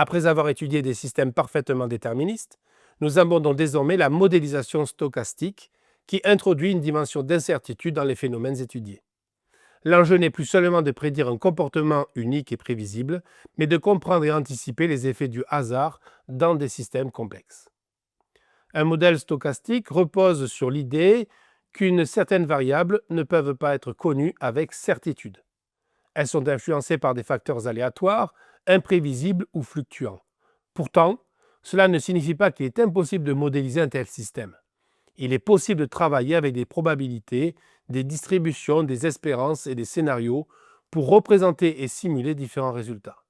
Après avoir étudié des systèmes parfaitement déterministes, nous abordons désormais la modélisation stochastique qui introduit une dimension d'incertitude dans les phénomènes étudiés. L'enjeu n'est plus seulement de prédire un comportement unique et prévisible, mais de comprendre et anticiper les effets du hasard dans des systèmes complexes. Un modèle stochastique repose sur l'idée qu'une certaine variable ne peuvent pas être connues avec certitude. Elles sont influencées par des facteurs aléatoires, imprévisibles ou fluctuants. Pourtant, cela ne signifie pas qu'il est impossible de modéliser un tel système. Il est possible de travailler avec des probabilités, des distributions, des espérances et des scénarios pour représenter et simuler différents résultats.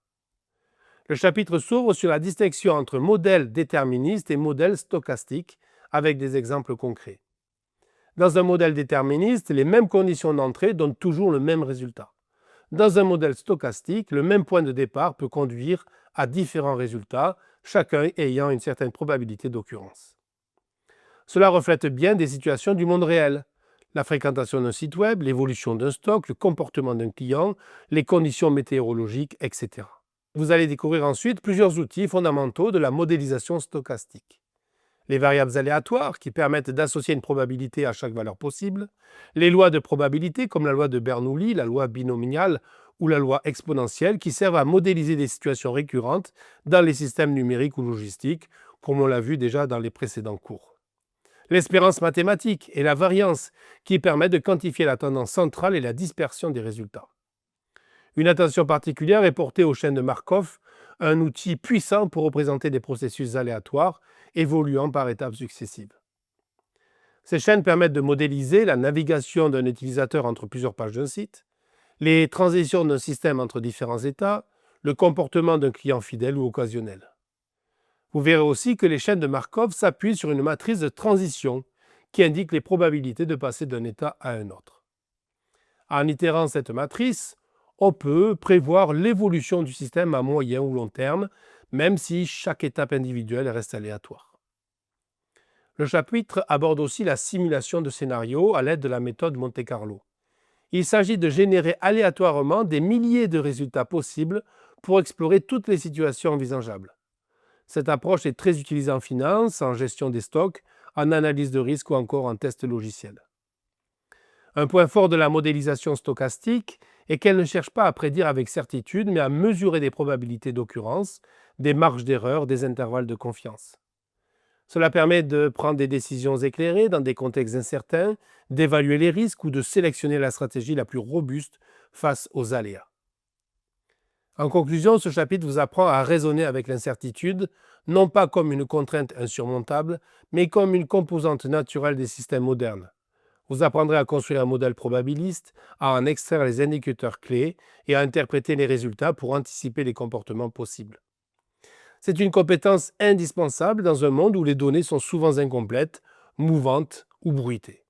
Le chapitre s'ouvre sur la distinction entre modèle déterministe et modèle stochastique, avec des exemples concrets. Dans un modèle déterministe, les mêmes conditions d'entrée donnent toujours le même résultat. Dans un modèle stochastique, le même point de départ peut conduire à différents résultats, chacun ayant une certaine probabilité d'occurrence. Cela reflète bien des situations du monde réel. La fréquentation d'un site web, l'évolution d'un stock, le comportement d'un client, les conditions météorologiques, etc. Vous allez découvrir ensuite plusieurs outils fondamentaux de la modélisation stochastique. Les variables aléatoires qui permettent d'associer une probabilité à chaque valeur possible, les lois de probabilité comme la loi de Bernoulli, la loi binomiale ou la loi exponentielle qui servent à modéliser des situations récurrentes dans les systèmes numériques ou logistiques, comme on l'a vu déjà dans les précédents cours. L'espérance mathématique et la variance qui permettent de quantifier la tendance centrale et la dispersion des résultats. Une attention particulière est portée aux chaînes de Markov, un outil puissant pour représenter des processus aléatoires évoluant par étapes successives. Ces chaînes permettent de modéliser la navigation d'un utilisateur entre plusieurs pages d'un site, les transitions d'un système entre différents états, le comportement d'un client fidèle ou occasionnel. Vous verrez aussi que les chaînes de Markov s'appuient sur une matrice de transition qui indique les probabilités de passer d'un état à un autre. En itérant cette matrice, on peut prévoir l'évolution du système à moyen ou long terme, même si chaque étape individuelle reste aléatoire. Le chapitre aborde aussi la simulation de scénarios à l'aide de la méthode Monte-Carlo. Il s'agit de générer aléatoirement des milliers de résultats possibles pour explorer toutes les situations envisageables. Cette approche est très utilisée en finance, en gestion des stocks, en analyse de risque ou encore en test logiciel. Un point fort de la modélisation stochastique est qu'elle ne cherche pas à prédire avec certitude, mais à mesurer des probabilités d'occurrence, des marges d'erreur, des intervalles de confiance. Cela permet de prendre des décisions éclairées dans des contextes incertains, d'évaluer les risques ou de sélectionner la stratégie la plus robuste face aux aléas. En conclusion, ce chapitre vous apprend à raisonner avec l'incertitude, non pas comme une contrainte insurmontable, mais comme une composante naturelle des systèmes modernes. Vous apprendrez à construire un modèle probabiliste, à en extraire les indicateurs clés et à interpréter les résultats pour anticiper les comportements possibles. C'est une compétence indispensable dans un monde où les données sont souvent incomplètes, mouvantes ou bruitées.